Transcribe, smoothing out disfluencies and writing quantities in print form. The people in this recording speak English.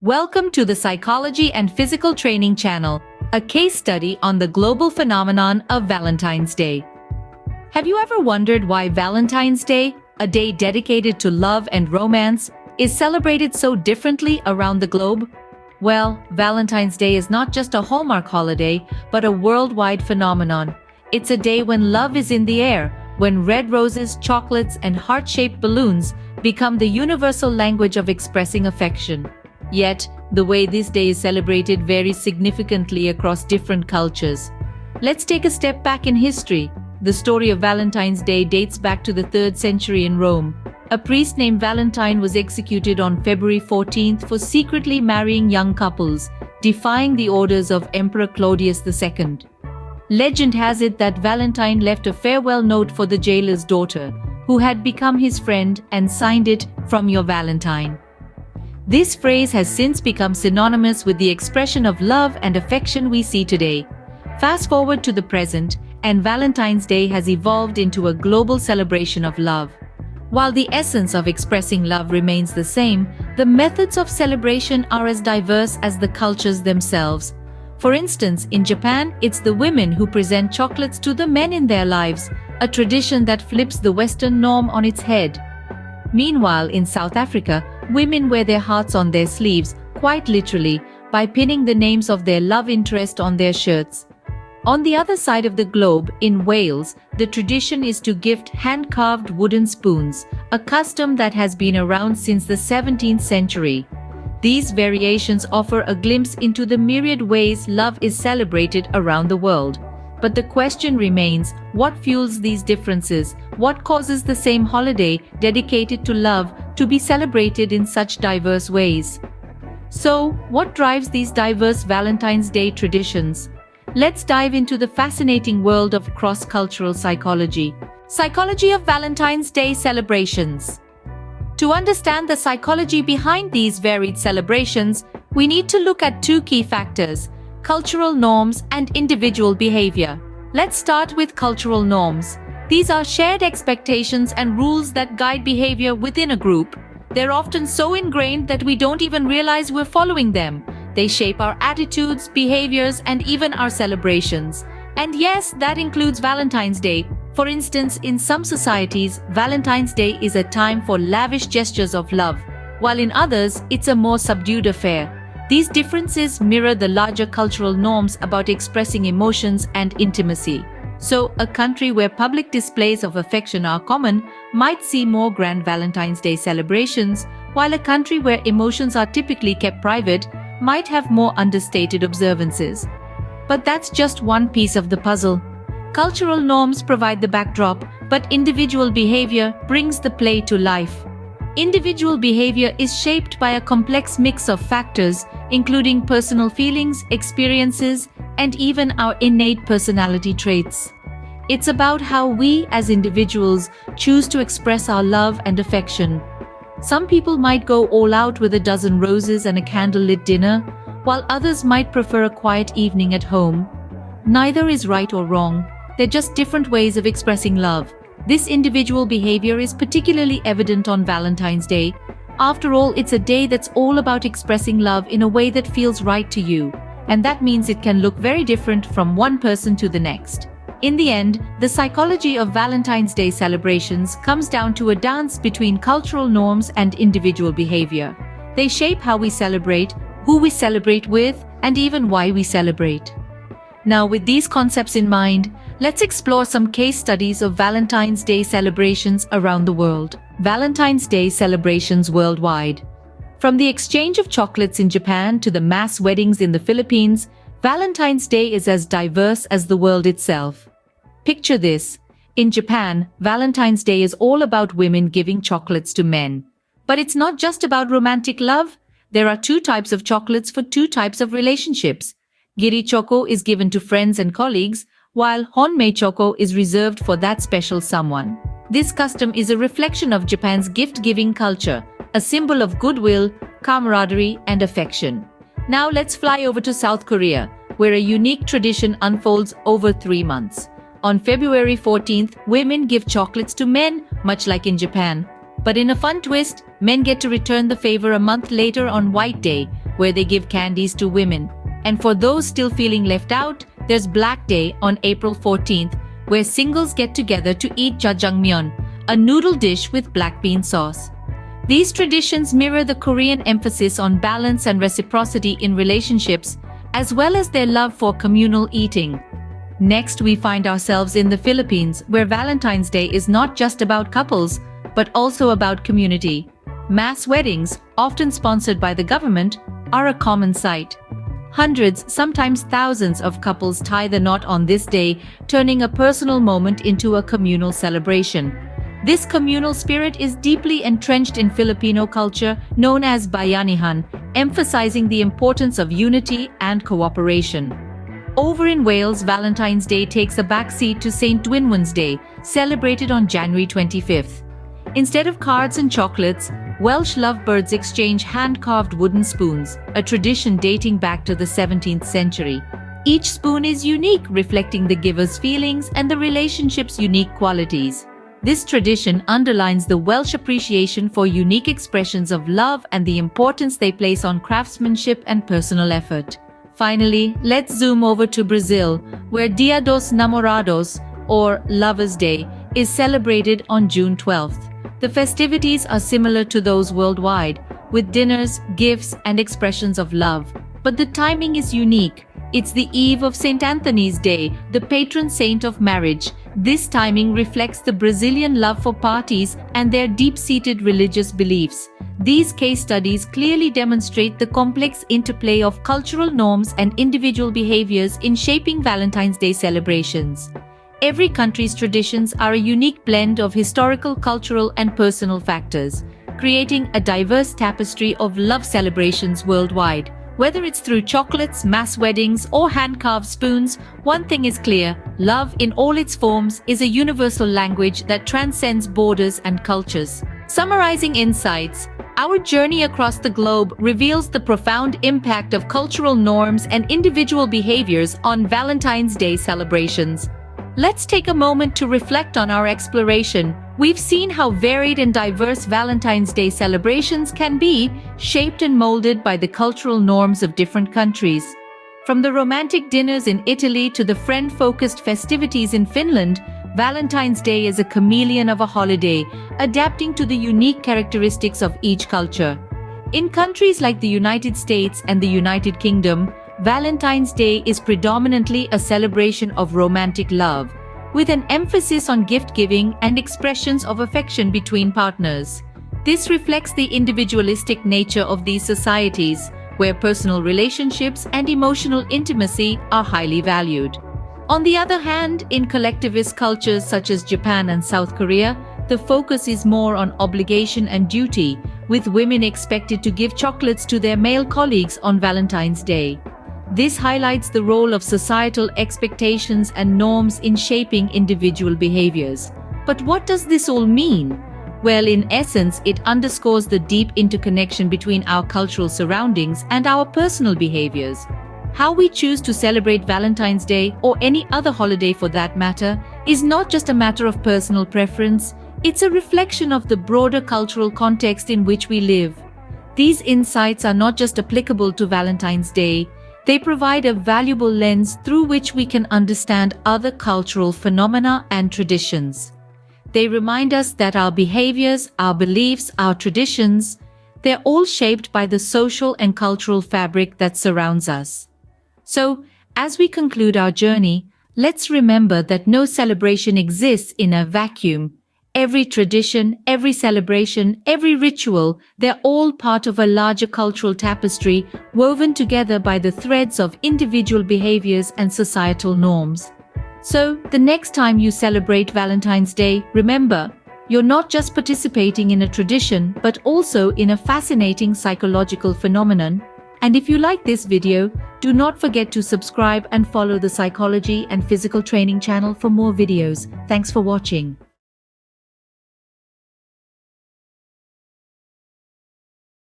Welcome to the Psychology and Physical Training channel, a case study on the global phenomenon of Valentine's Day. Have you ever wondered why Valentine's Day, a day dedicated to love and romance, is celebrated so differently around the globe? Well, Valentine's Day is not just a Hallmark holiday, but a worldwide phenomenon. It's a day when love is in the air, when red roses, chocolates, and heart-shaped balloons become the universal language of expressing affection. Yet, the way this day is celebrated varies significantly across different cultures. Let's take a step back in history. The story of Valentine's Day dates back to the 3rd century in Rome. A priest named Valentine was executed on February 14th for secretly marrying young couples, defying the orders of Emperor Claudius II. Legend has it that Valentine left a farewell note for the jailer's daughter, who had become his friend, and signed it, "From your Valentine." This phrase has since become synonymous with the expression of love and affection we see today. Fast forward to the present, and Valentine's Day has evolved into a global celebration of love. While the essence of expressing love remains the same, the methods of celebration are as diverse as the cultures themselves. For instance, in Japan, it's the women who present chocolates to the men in their lives, a tradition that flips the Western norm on its head. Meanwhile, in South Africa, women wear their hearts on their sleeves, quite literally, by pinning the names of their love interest on their shirts. On the other side of the globe, in Wales, the tradition is to gift hand-carved wooden spoons, a custom that has been around since the 17th century. These variations offer a glimpse into the myriad ways love is celebrated around the world. But the question remains, what fuels these differences? What causes the same holiday, dedicated to love, to be celebrated in such diverse ways? So, what drives these diverse Valentine's Day traditions? Let's dive into the fascinating world of cross-cultural psychology. Psychology of Valentine's Day celebrations. To understand the psychology behind these varied celebrations, we need to look at two key factors: cultural norms and individual behavior. Let's start with cultural norms. These are shared expectations and rules that guide behavior within a group. They're often so ingrained that we don't even realize we're following them. They shape our attitudes, behaviors, and even our celebrations. And yes, that includes Valentine's Day. For instance, in some societies, Valentine's Day is a time for lavish gestures of love, while in others, it's a more subdued affair. These differences mirror the larger cultural norms about expressing emotions and intimacy. So, a country where public displays of affection are common might see more grand Valentine's Day celebrations, while a country where emotions are typically kept private might have more understated observances. But that's just one piece of the puzzle. Cultural norms provide the backdrop, but individual behavior brings the play to life. Individual behavior is shaped by a complex mix of factors, including personal feelings, experiences, and even our innate personality traits. It's about how we, as individuals, choose to express our love and affection. Some people might go all out with a dozen roses and a candlelit dinner, while others might prefer a quiet evening at home. Neither is right or wrong. They're just different ways of expressing love. This individual behavior is particularly evident on Valentine's Day. After all, it's a day that's all about expressing love in a way that feels right to you, and that means it can look very different from one person to the next. In the end, the psychology of Valentine's Day celebrations comes down to a dance between cultural norms and individual behavior. They shape how we celebrate, who we celebrate with, and even why we celebrate. Now, with these concepts in mind, let's explore some case studies of Valentine's Day celebrations around the world. Valentine's Day celebrations worldwide. From the exchange of chocolates in Japan to the mass weddings in the Philippines, Valentine's Day is as diverse as the world itself. Picture this. In Japan, Valentine's Day is all about women giving chocolates to men. But it's not just about romantic love. There are two types of chocolates for two types of relationships. Giri choco is given to friends and colleagues, while honmei choco is reserved for that special someone. This custom is a reflection of Japan's gift-giving culture, a symbol of goodwill, camaraderie, and affection. Now let's fly over to South Korea, where a unique tradition unfolds over 3 months. On February 14th, women give chocolates to men, much like in Japan. But in a fun twist, men get to return the favor a month later on White Day, where they give candies to women. And for those still feeling left out, there's Black Day on April 14th, where singles get together to eat jjajangmyeon, a noodle dish with black bean sauce. These traditions mirror the Korean emphasis on balance and reciprocity in relationships, as well as their love for communal eating. Next, we find ourselves in the Philippines, where Valentine's Day is not just about couples, but also about community. Mass weddings, often sponsored by the government, are a common sight. Hundreds, sometimes thousands of couples tie the knot on this day, turning a personal moment into a communal celebration. This communal spirit is deeply entrenched in Filipino culture, known as bayanihan, emphasizing the importance of unity and cooperation. Over in Wales, Valentine's Day takes a backseat to St. Dwynwen's Day, celebrated on January 25th. Instead of cards and chocolates, Welsh lovebirds exchange hand-carved wooden spoons, a tradition dating back to the 17th century. Each spoon is unique, reflecting the giver's feelings and the relationship's unique qualities. This tradition underlines the Welsh appreciation for unique expressions of love and the importance they place on craftsmanship and personal effort. Finally, let's zoom over to Brazil, where Dia dos Namorados, or Lovers' Day, is celebrated on June 12th. The festivities are similar to those worldwide, with dinners, gifts, and expressions of love. But the timing is unique. It's the eve of St. Anthony's Day, the patron saint of marriage. This timing reflects the Brazilian love for parties and their deep-seated religious beliefs. These case studies clearly demonstrate the complex interplay of cultural norms and individual behaviors in shaping Valentine's Day celebrations. Every country's traditions are a unique blend of historical, cultural, and personal factors, creating a diverse tapestry of love celebrations worldwide. Whether it's through chocolates, mass weddings, or hand-carved spoons, one thing is clear: love in all its forms is a universal language that transcends borders and cultures. Summarizing insights, our journey across the globe reveals the profound impact of cultural norms and individual behaviors on Valentine's Day celebrations. Let's take a moment to reflect on our exploration. We've seen how varied and diverse Valentine's Day celebrations can be, shaped and molded by the cultural norms of different countries. From the romantic dinners in Italy to the friend-focused festivities in Finland, Valentine's Day is a chameleon of a holiday, adapting to the unique characteristics of each culture. In countries like the United States and the United Kingdom, Valentine's Day is predominantly a celebration of romantic love, with an emphasis on gift-giving and expressions of affection between partners. This reflects the individualistic nature of these societies, where personal relationships and emotional intimacy are highly valued. On the other hand, in collectivist cultures such as Japan and South Korea, the focus is more on obligation and duty, with women expected to give chocolates to their male colleagues on Valentine's Day. This highlights the role of societal expectations and norms in shaping individual behaviors. But what does this all mean? Well, in essence, it underscores the deep interconnection between our cultural surroundings and our personal behaviors. How we choose to celebrate Valentine's Day, or any other holiday for that matter, is not just a matter of personal preference, it's a reflection of the broader cultural context in which we live. These insights are not just applicable to Valentine's Day, they provide a valuable lens through which we can understand other cultural phenomena and traditions. They remind us that our behaviors, our beliefs, our traditions, they're all shaped by the social and cultural fabric that surrounds us. So, as we conclude our journey, let's remember that no celebration exists in a vacuum. Every tradition, every celebration, every ritual, they're all part of a larger cultural tapestry woven together by the threads of individual behaviors and societal norms. So, the next time you celebrate Valentine's Day, remember, you're not just participating in a tradition, but also in a fascinating psychological phenomenon. And if you like this video, do not forget to subscribe and follow the Psychology and Physical Training channel for more videos. Thanks for watching.